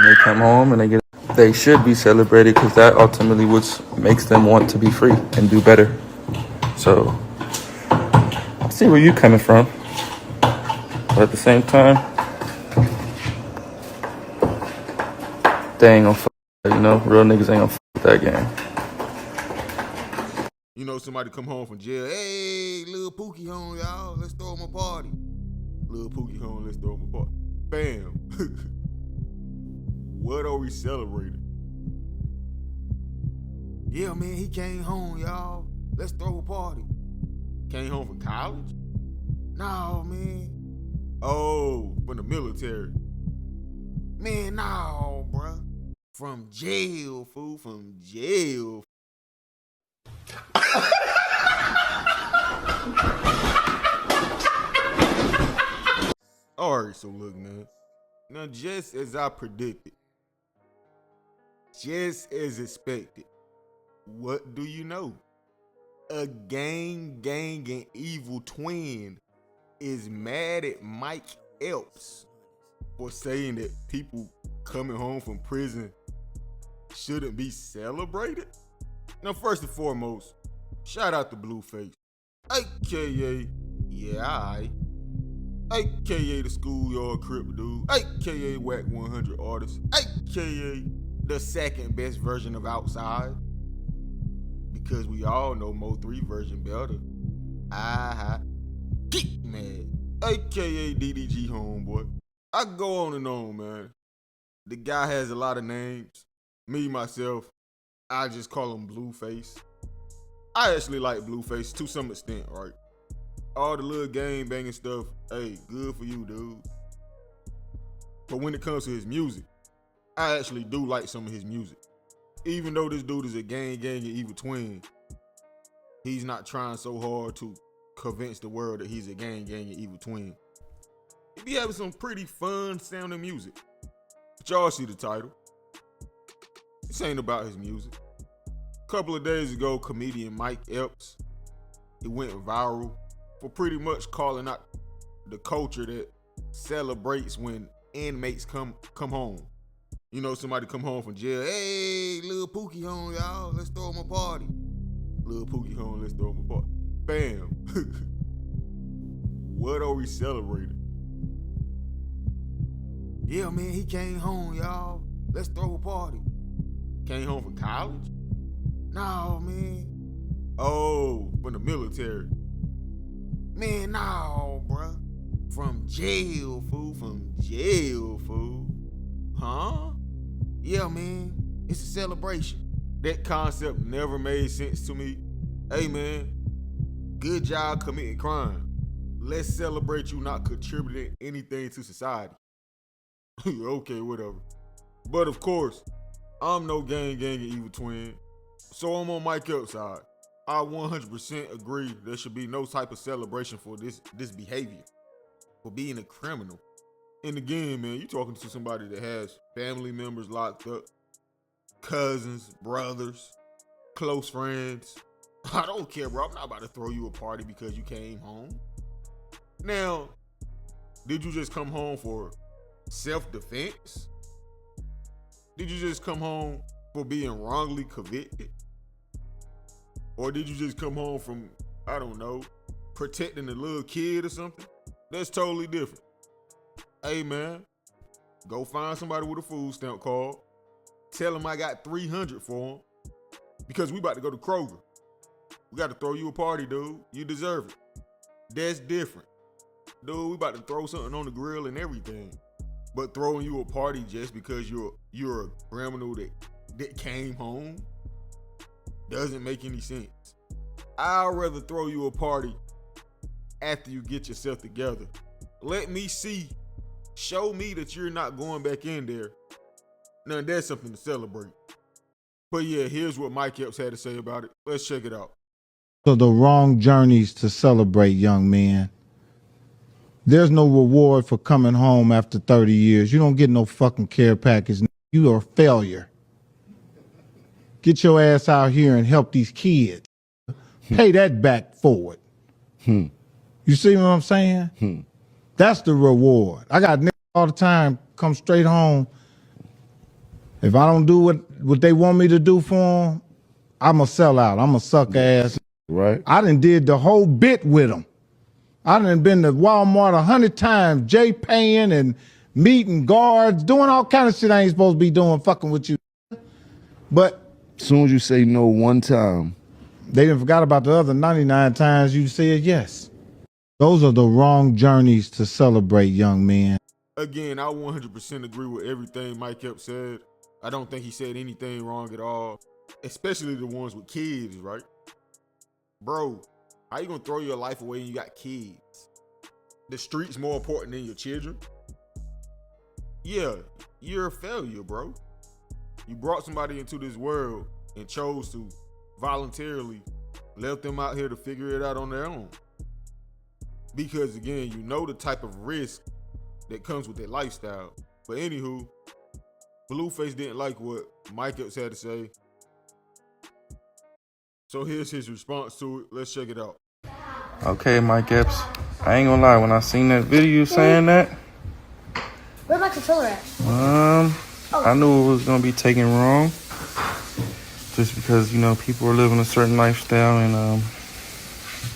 they come home and they should be celebrated because that ultimately what makes them want to be free and do better. So I see where you're coming from, but at the same time, they ain't gonna fuck, real niggas ain't gonna fuck with that game. You know, somebody come home from jail. Hey, Lil Pookie home, y'all. Let's throw him a party. Lil Pookie home, let's throw him a party. Bam. What are we celebrating? Yeah, man, he came home, y'all. Let's throw a party. Came home from college? No, man. Oh, from the military. Man, no, bruh. From jail, fool. From jail. Alright, so look, man. Now, just as I predicted, just as expected, what do you know? A gang and evil twin is mad at Mike Epps for saying that people coming home from prison shouldn't be celebrated. Now, first and foremost, shout out to Blueface, aka aka the schoolyard crip dude, aka Whack 100 artist, aka the second best version of Outside, because we all know Mo 3 version better. Keep mad, aka DDG homeboy. I go on and on, man. The guy has a lot of names. Me, myself, I just call him Blueface. I actually like Blueface to some extent, right? All the little gang banging stuff, hey, good for you, dude. But when it comes to his music, I actually do like some of his music. Even though this dude is a gang and evil twin, he's not trying so hard to convince the world that he's a gang and evil twin. He be having some pretty fun sounding music. But y'all see the title. This ain't about his music. A couple of days ago, comedian Mike Epps, he went viral for pretty much calling out the culture that celebrates when inmates come home. You know, somebody come home from jail. Hey, Lil Pookie home, y'all. Let's throw him a party. Lil Pookie home, let's throw him a party. Bam. What are we celebrating? Yeah, man, he came home, y'all. Let's throw a party. Came home from college? No, man. Oh, from the military. Man, no, bruh. From jail, fool. From jail, fool. Huh? Yeah, man. It's a celebration. That concept never made sense to me. Hey, man. Good job committing crime. Let's celebrate you not contributing anything to society. Okay, whatever. But of course, I'm no gang and evil twin. So I'm on Mike Epps' side. I 100% agree there should be no type of celebration for this behavior, for being a criminal. And again, man, you talking to somebody that has family members locked up, cousins, brothers, close friends. I don't care, bro. I'm not about to throw you a party because you came home. Now, did you just come home for self-defense? Did you just come home for being wrongly convicted? Or did you just come home from, I don't know, protecting a little kid or something? That's totally different. Hey, man, go find somebody with a food stamp card. Tell them I got 300 for them because we about to go to Kroger. We got to throw you a party, dude. You deserve it. That's different. Dude, we about to throw something on the grill and everything. But throwing you a party just because you're a criminal that came home doesn't make any sense. I'd rather throw you a party after you get yourself together. Let me see. Show me that you're not going back in there. Now that's something to celebrate. But yeah, here's what Mike Epps had to say about it. Let's check it out. So the wrong journeys to celebrate, young men. There's no reward for coming home after 30 years. You don't get no fucking care package. You are a failure. Get your ass out here and help these kids. Pay that back forward. You see what I'm saying? That's the reward. I got niggas all the time come straight home If I don't do what they want me to do for them, I'm a sellout. I'm a suck ass. Right. I done did the whole bit with them. I done been to Walmart 100 times, Jay paying and meeting guards, doing all kind of shit I ain't supposed to be doing, fucking with you. But As soon as you say no one time, they done forgot about the other 99 times you said yes. Those are the wrong journeys to celebrate, young men. Again, I 100% agree with everything Mike Epps said. I don't think he said anything wrong at all, especially the ones with kids, right? Bro, how you gonna throw your life away when you got kids? The street's more important than your children? Yeah, you're a failure, bro. You brought somebody into this world and chose to voluntarily left them out here to figure it out on their own. Because again, you know the type of risk that comes with that lifestyle. But anywho, Blueface didn't like what Mike Epps had to say. So here's his response to it. Let's check it out. Okay, Mike Epps. I ain't gonna lie, when I seen that video saying that, Where's my controller at? I knew it was gonna be taken wrong. Just because, you know, people are living a certain lifestyle and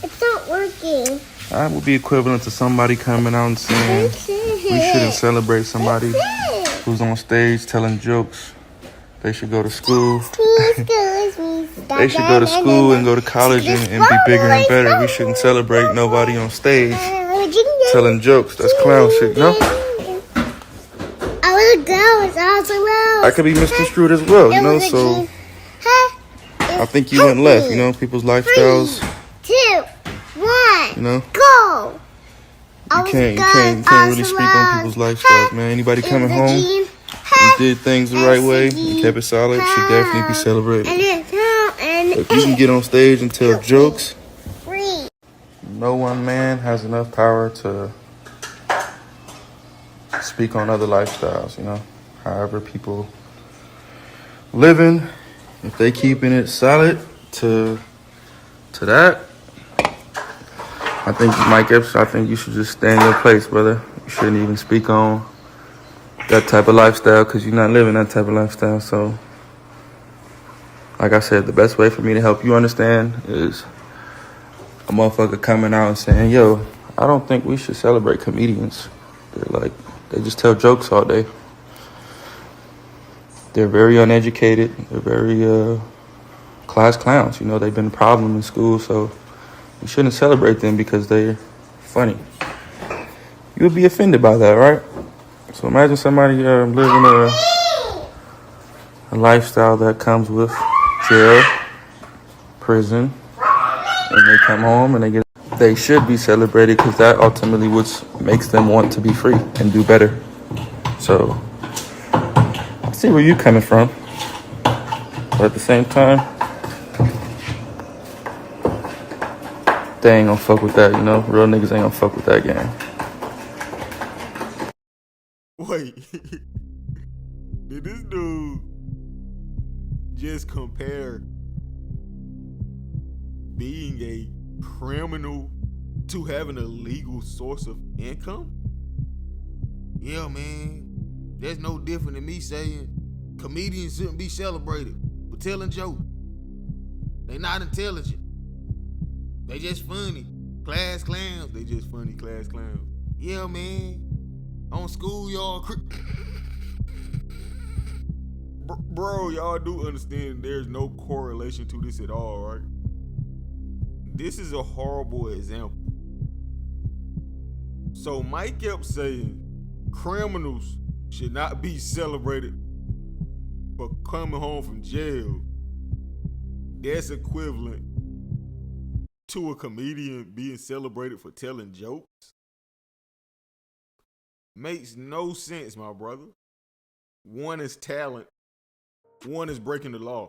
It's not working. that would be equivalent to somebody coming out and saying we shouldn't celebrate somebody who's on stage telling jokes. They should go to school. They should go to school and go to college and be bigger and better. We shouldn't celebrate nobody on stage telling jokes. That's clown shit, no? I was a girl, it's also well. I could be misconstrued as well, you know, so I think you went left, you know, people's lifestyles. 3, 2, 1, You know? go. You can't really speak on people's lifestyles, man. Anybody coming home and did things the right way and kept it solid should definitely be celebrated. If you can get on stage and tell jokes, no one man has enough power to speak on other lifestyles, you know. However people living, if they keeping it solid to that, I think Mike Epps, I think you should just stay in your place, brother. You shouldn't even speak on that type of lifestyle because you're not living that type of lifestyle. So, like I said, the best way for me to help you understand is a motherfucker coming out and saying, yo, I don't think we should celebrate comedians. They just tell jokes all day. They're very uneducated. They're very class clowns. You know, they've been a problem in school, so you shouldn't celebrate them because they're funny. You would be offended by that, right? So imagine somebody living a lifestyle that comes with jail, prison, and they come home and they should be celebrated because that ultimately makes them want to be free and do better. So I see where you're coming from, but at the same time, they ain't gonna fuck with that, you know? Real niggas ain't gonna fuck with that game. Wait, did this dude just compare being a criminal to having a legal source of income? Yeah, man, that's no different than me saying comedians shouldn't be celebrated for telling jokes. They not intelligent. They just funny. Class clowns. They just funny class clowns. Yeah, man. On schoolyard Bro, y'all do understand there's no correlation to this at all, right? This is a horrible example. So Mike Epps saying criminals should not be celebrated for coming home from jail. That's equivalent to a comedian being celebrated for telling jokes? Makes no sense, my brother. One is talent. One is breaking the law.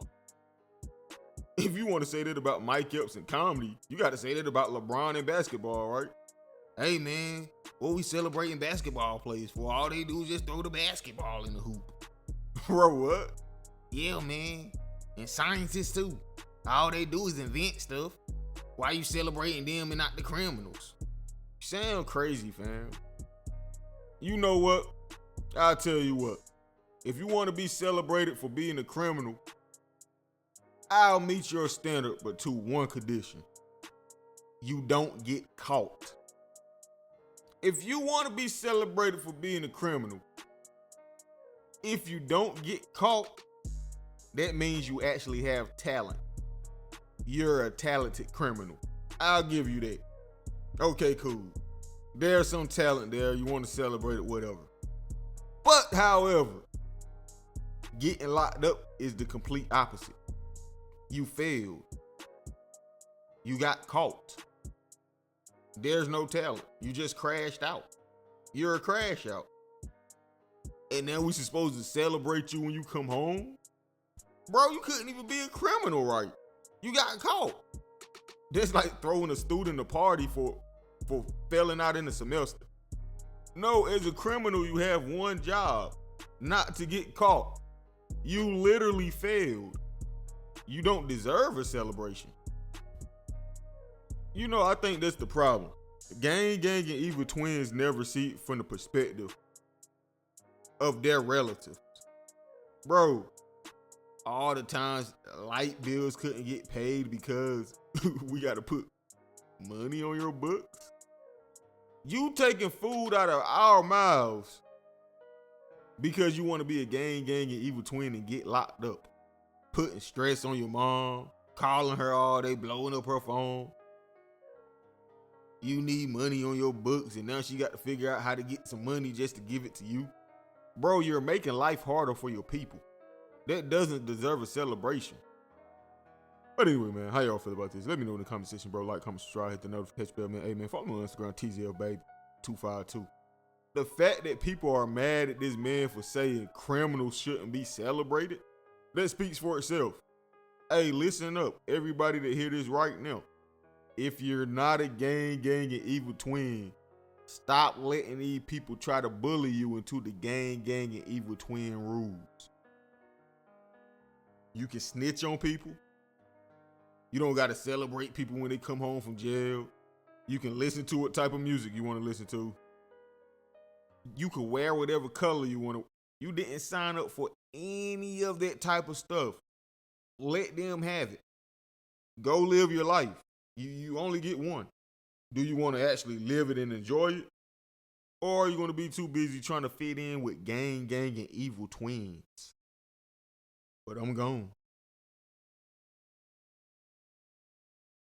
If you want to say that about Mike Epps and comedy, you got to say that about LeBron and basketball, right? Hey, man, what we celebrating basketball players for? All they do is just throw the basketball in the hoop. Bro, what? Yeah, man. And scientists, too. All they do is invent stuff. Why you celebrating them and not the criminals? You sound crazy, fam. You know what? I'll tell you what. If you want to be celebrated for being a criminal, I'll meet your standard, but to one condition. You don't get caught. If you want to be celebrated for being a criminal, if you don't get caught, that means you actually have talent. You're a talented criminal. I'll give you that. Okay, cool. There's some talent there. You want to celebrate it, whatever. But, however, getting locked up is the complete opposite. You failed. You got caught. There's no talent. You just crashed out. You're a crash out. And now we supposed to celebrate you when you come home? Bro, you couldn't even be a criminal right. You got caught. That's like throwing a student a party for failing out in the semester. No, as a criminal, you have one job, not to get caught. You literally failed. You don't deserve a celebration. You know, I think that's the problem. Gang and evil twins never see it from the perspective of their relatives. Bro, all the times light bills couldn't get paid because we got to put money on your books. You taking food out of our mouths because you want to be a gang and evil twin and get locked up. Putting stress on your mom, calling her all day, blowing up her phone. You need money on your books and now she got to figure out how to get some money just to give it to you. Bro, you're making life harder for your people. That doesn't deserve a celebration. But anyway, man, how y'all feel about this? Let me know in the comment section, bro. Like, comment, subscribe, hit the notification bell, man. Hey, man, follow me on Instagram, TZLBaby252. The fact that people are mad at this man for saying criminals shouldn't be celebrated, that speaks for itself. Hey, listen up, everybody that hear this right now. If you're not a gang and evil twin, stop letting these people try to bully you into the gang and evil twin rules. You can snitch on people. You don't got to celebrate people when they come home from jail. You can listen to what type of music you want to listen to. You can wear whatever color you want to. You didn't sign up for any of that type of stuff. Let them have it. Go live your life. You only get one. Do you want to actually live it and enjoy it? Or are you going to be too busy trying to fit in with gang and evil twins? But I'm gone.